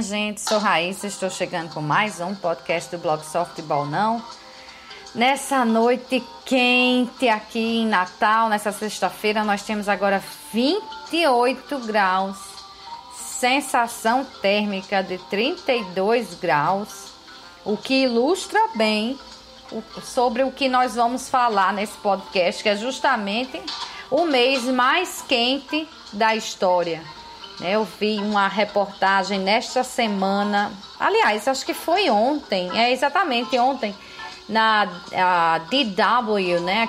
minha gente, sou Raíssa, estou chegando com mais um podcast do blog Softball Não. Nessa noite quente aqui em Natal, nessa sexta-feira, nós temos agora 28 graus, sensação térmica de 32 graus, o que ilustra bem sobre o que nós vamos falar nesse podcast, que é justamente o mês mais quente da história. Eu vi uma reportagem nesta semana, aliás, acho que foi ontem, exatamente ontem, na DW, né?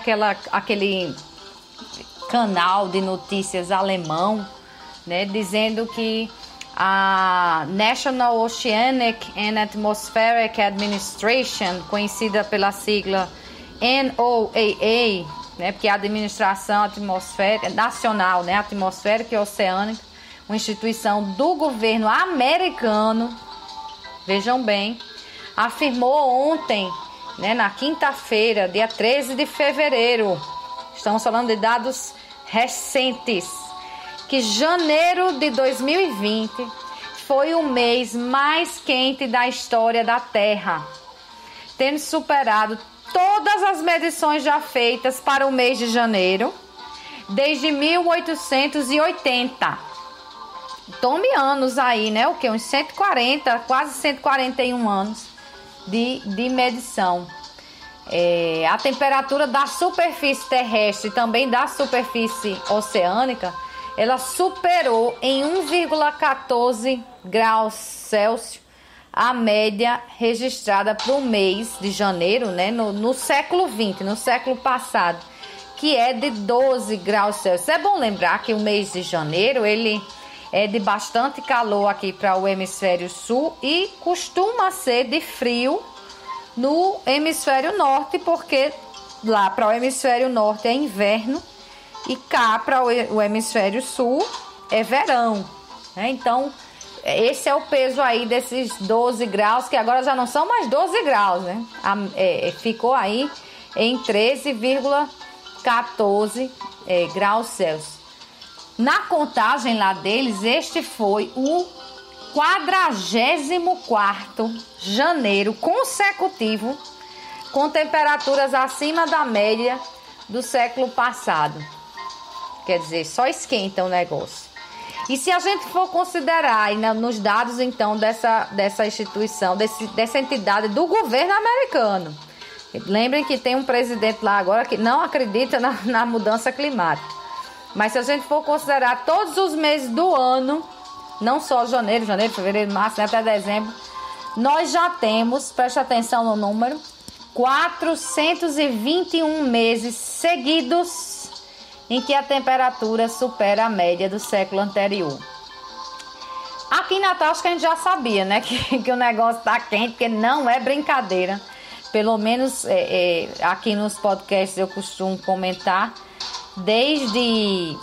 Aquele canal de notícias alemão, né? Dizendo que a National Oceanic and Atmospheric Administration, conhecida pela sigla NOAA, né? Porque é a Administração Atmosférica Nacional, né? Atmosférica e Oceânica, uma instituição do governo americano, vejam bem, afirmou ontem, né, na quinta-feira, dia 13 de fevereiro, estamos falando de dados recentes, que janeiro de 2020 foi o mês mais quente da história da Terra, tendo superado todas as medições já feitas para o mês de janeiro, desde 1880. Tome anos aí, né? O que? Uns 140, quase 141 anos de medição. A temperatura da superfície terrestre e também da superfície oceânica, ela superou em 1,14 graus Celsius a média registrada para o mês de janeiro, né? No século XX, no século passado, que é de 12 graus Celsius. É bom lembrar que o mês de janeiro, ele é de bastante calor aqui para o hemisfério sul e costuma ser de frio no hemisfério norte, porque lá para o hemisfério norte é inverno e cá para o hemisfério sul é verão, né? Então, esse é o peso aí desses 12 graus, que agora já não são mais 12 graus, né? Ficou aí em 13,14 graus Celsius. Na contagem lá deles, este foi o 44º janeiro consecutivo com temperaturas acima da média do século passado. Quer dizer, só esquenta o negócio. E se a gente for considerar aí, né, nos dados então dessa instituição, dessa entidade do governo americano, lembrem que tem um presidente lá agora que não acredita na mudança climática. Mas se a gente for considerar todos os meses do ano, não só janeiro, fevereiro, março, né, até dezembro, nós já temos, preste atenção no número, 421 meses seguidos em que a temperatura supera a média do século anterior. Aqui em Natal, acho que a gente já sabia, né, que o negócio tá quente, porque não é brincadeira. Pelo menos aqui nos podcasts eu costumo comentar, desde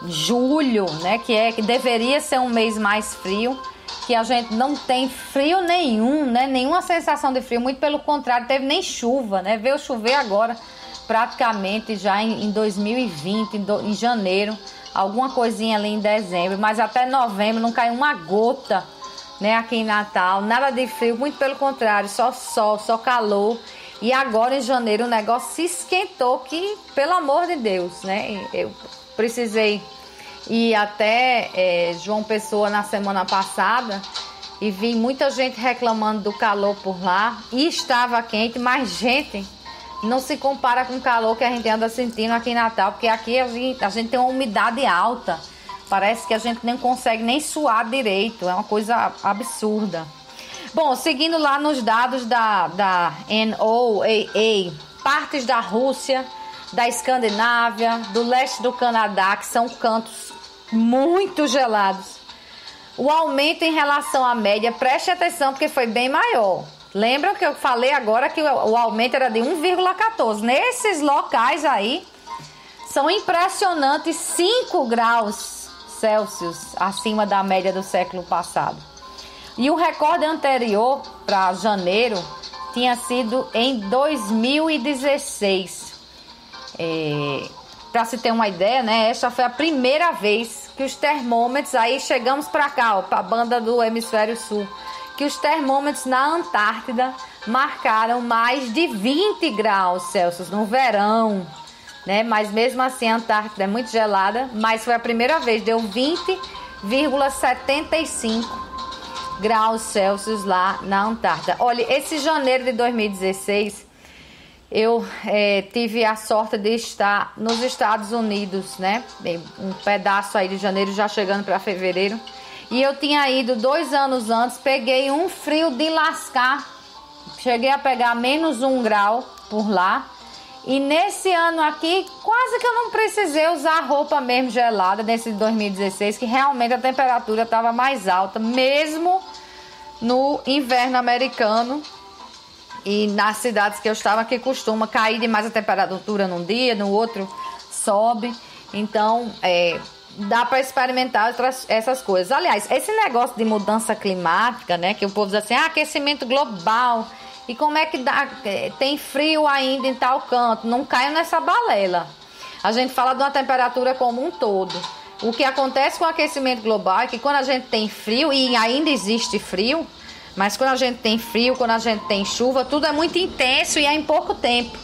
julho, né, que deveria ser um mês mais frio, que a gente não tem frio nenhum, né, nenhuma sensação de frio, muito pelo contrário, teve nem chuva, né, veio chover agora praticamente já em 2020, em janeiro, alguma coisinha ali em dezembro, mas até novembro não caiu uma gota, né, aqui em Natal, nada de frio, muito pelo contrário, só sol, só calor. E agora em janeiro o negócio se esquentou, que pelo amor de Deus, né? Eu precisei ir até João Pessoa na semana passada e vi muita gente reclamando do calor por lá. E estava quente, mas gente, não se compara com o calor que a gente anda sentindo aqui em Natal, porque aqui a gente tem uma umidade alta. Parece que a gente nem consegue nem suar direito, é uma coisa absurda. Bom, seguindo lá nos dados da NOAA, partes da Rússia, da Escandinávia, do leste do Canadá, que são cantos muito gelados. O aumento em relação à média, preste atenção porque foi bem maior. Lembram que eu falei agora que o aumento era de 1,14? Nesses locais aí, são impressionantes 5 graus Celsius acima da média do século passado. E o recorde anterior para janeiro tinha sido em 2016. Para se ter uma ideia, né? Esta foi a primeira vez que os termômetros, aí chegamos para cá, ó, para a banda do hemisfério sul, que os termômetros na Antártida marcaram mais de 20 graus Celsius no verão, né? Mas mesmo assim a Antártida é muito gelada, mas foi a primeira vez, deu 20,75 graus Celsius lá na Antártida. Olha, esse janeiro de 2016, eu tive a sorte de estar nos Estados Unidos, né? Um pedaço aí de janeiro, já chegando para fevereiro. E eu tinha ido 2 anos antes, peguei um frio de lascar. Cheguei a pegar -1 grau por lá. E nesse ano aqui, quase que eu não precisei usar roupa mesmo gelada, nesse 2016, que realmente a temperatura estava mais alta, mesmo no inverno americano. E nas cidades que eu estava, que costuma cair demais a temperatura num dia, no outro sobe. Então, dá para experimentar essas coisas. Aliás, esse negócio de mudança climática, né, que o povo diz assim, aquecimento global, e como é que dá, tem frio ainda em tal canto, não caia nessa balela. A gente fala de uma temperatura como um todo. O que acontece com o aquecimento global é que quando a gente tem frio, e ainda existe frio, mas quando a gente tem frio, quando a gente tem chuva, tudo é muito intenso e é em pouco tempo,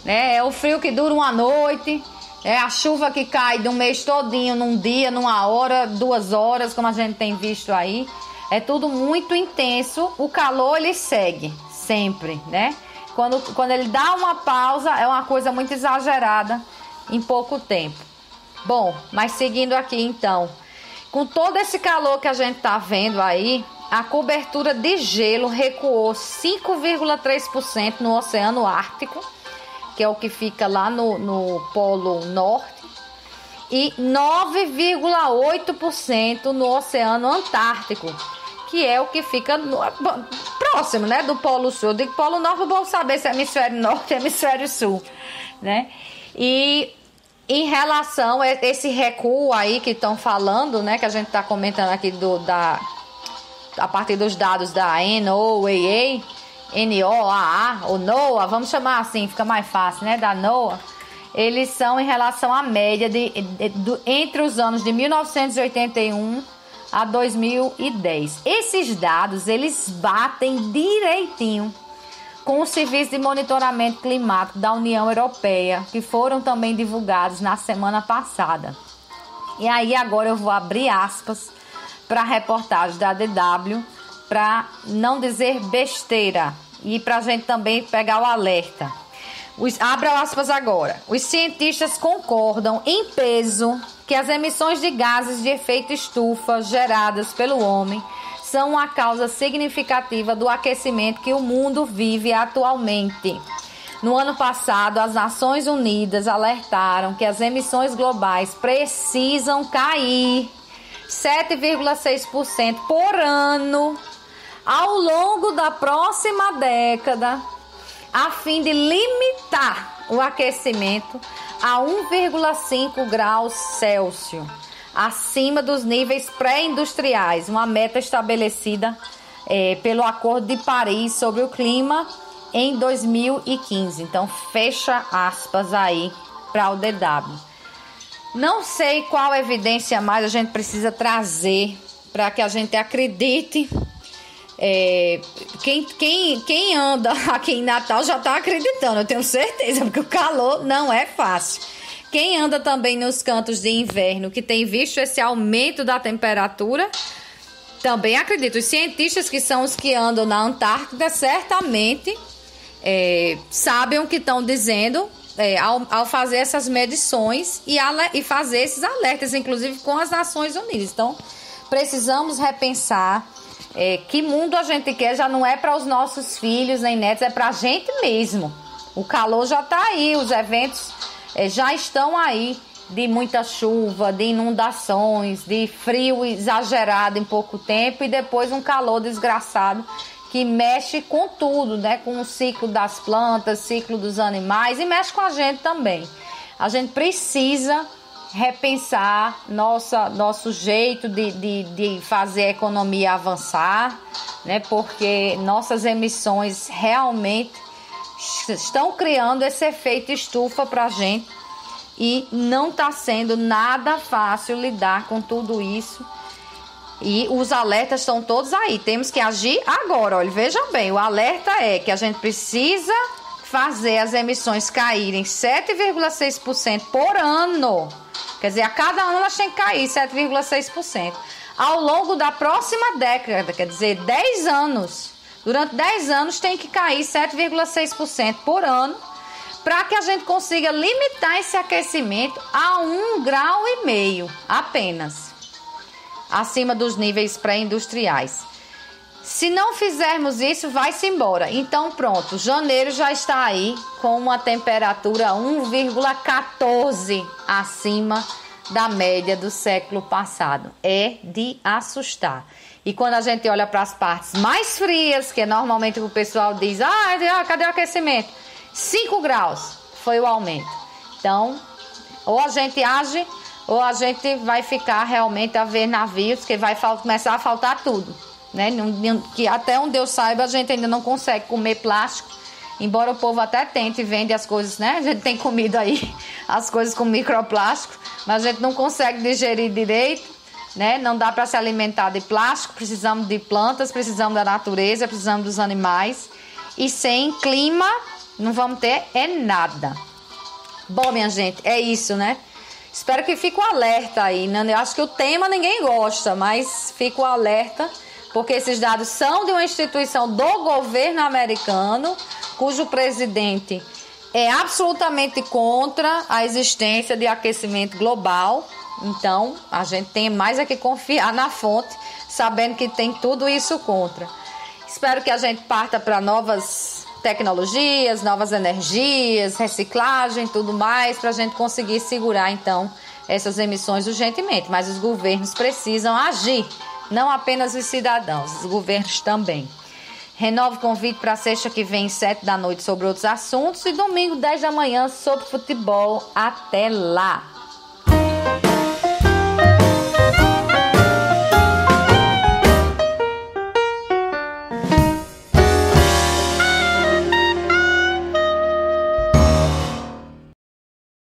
né? É o frio que dura uma noite, é a chuva que cai de um mês todinho, num dia, numa hora, 2 horas, como a gente tem visto aí. É tudo muito intenso. O calor, ele segue sempre, né? Quando ele dá uma pausa, é uma coisa muito exagerada em pouco tempo. Bom, mas seguindo aqui então, com todo esse calor que a gente tá vendo aí, a cobertura de gelo recuou 5,3% no Oceano Ártico, que é o que fica lá no Polo Norte, e 9,8% no Oceano Antártico, que é o que fica próximo, né, do Polo Sul. Eu digo Polo Norte, eu vou saber se é hemisfério norte ou hemisfério sul, né? E em relação a esse recuo aí que estão falando, né, que a gente está comentando aqui a partir dos dados da NOAA, ou NOAA, vamos chamar assim, fica mais fácil, né, da NOAA, eles são em relação à média entre os anos de 1981 a 2010. Esses dados, eles batem direitinho com o Serviço de Monitoramento Climático da União Europeia, que foram também divulgados na semana passada. E aí agora eu vou abrir aspas para a reportagem da DW, para não dizer besteira e para a gente também pegar o alerta. Abra aspas agora. Os cientistas concordam em peso que as emissões de gases de efeito estufa geradas pelo homem são uma causa significativa do aquecimento que o mundo vive atualmente. No ano passado, as Nações Unidas alertaram que as emissões globais precisam cair 7,6% por ano ao longo da próxima década, a fim de limitar o aquecimento a 1,5 graus Celsius, acima dos níveis pré-industriais, uma meta estabelecida pelo Acordo de Paris sobre o Clima em 2015. Então, fecha aspas aí para o DW. Não sei qual evidência mais a gente precisa trazer para que a gente acredite. Quem anda aqui em Natal já está acreditando, eu tenho certeza, porque o calor não é fácil. Quem anda também nos cantos de inverno, que tem visto esse aumento da temperatura, também acredito. Os cientistas, que são os que andam na Antártida, certamente sabem o que estão dizendo ao fazer essas medições e fazer esses alertas, inclusive com as Nações Unidas. Então, precisamos repensar que mundo a gente quer. Já não é para os nossos filhos nem netos, é para a gente mesmo. O calor já está aí, os eventos já estão aí, de muita chuva, de inundações, de frio exagerado em pouco tempo e depois um calor desgraçado que mexe com tudo, né? Com o ciclo das plantas, ciclo dos animais e mexe com a gente também. A gente precisa repensar nosso jeito de fazer a economia avançar, né? Porque nossas emissões realmente estão criando esse efeito estufa para a gente e não está sendo nada fácil lidar com tudo isso. E os alertas estão todos aí. Temos que agir agora. Olha, vejam bem, o alerta é que a gente precisa fazer as emissões caírem 7,6% por ano. Quer dizer, a cada ano elas têm que cair 7,6%. Ao longo da próxima década, quer dizer, 10 anos. Durante 10 anos tem que cair 7,6% por ano para que a gente consiga limitar esse aquecimento a 1,5 grau apenas, acima dos níveis pré-industriais. Se não fizermos isso, vai-se embora. Então, pronto, janeiro já está aí com uma temperatura 1,14 acima da média do século passado. É de assustar. E quando a gente olha para as partes mais frias, que é normalmente o pessoal diz, cadê o aquecimento? 5 graus foi o aumento. Então, ou a gente age, ou a gente vai ficar realmente a ver navios que vai começar a faltar tudo, né? Que até onde eu saiba, a gente ainda não consegue comer plástico, embora o povo até tente e vende as coisas, né? A gente tem comido aí as coisas com microplástico, mas a gente não consegue digerir direito, né? Não dá para se alimentar de plástico, precisamos de plantas, precisamos da natureza, precisamos dos animais, e sem clima não vamos ter nada. Bom, minha gente, é isso, né? Espero que fique o alerta aí, né? Eu acho que o tema ninguém gosta, mas fica o alerta, porque esses dados são de uma instituição do governo americano, cujo presidente é absolutamente contra a existência de aquecimento global. Então, a gente tem mais é que confiar na fonte, sabendo que tem tudo isso contra. Espero que a gente parta para novas tecnologias, novas energias, reciclagem, tudo mais, para a gente conseguir segurar, então, essas emissões urgentemente. Mas os governos precisam agir, não apenas os cidadãos, os governos também. Renovo o convite para sexta que vem, 7 da noite, sobre outros assuntos, e domingo, 10 da manhã, sobre futebol. Até lá!